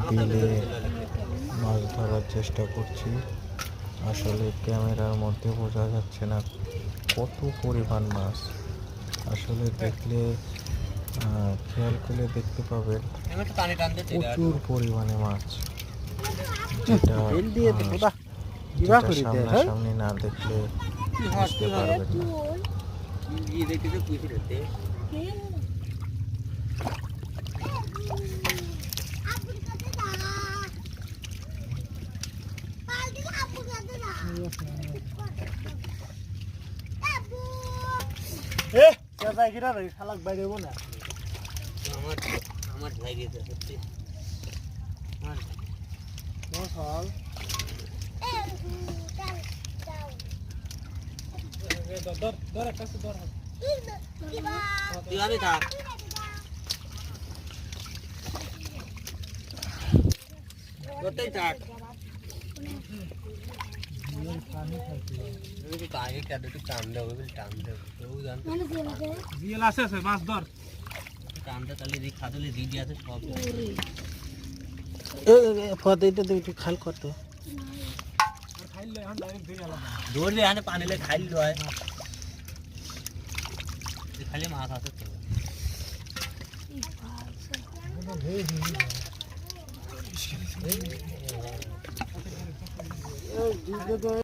বিলে মাছ ধরার চেষ্টা করছি। আসলে ক্যামেরার মধ্যে বোঝা যাচ্ছে না কত পরিমাণ মাছ। আসলে দেখলে খেয়াল করলে দেখতে পাবেন প্রচুর পরিমাণে মাছ, যেটা সামনাসামনি না দেখলে বুঝতে পারবেন না। খাল কত ধরলে এখানে পানি খাইল হয় খালি মাছ আছে।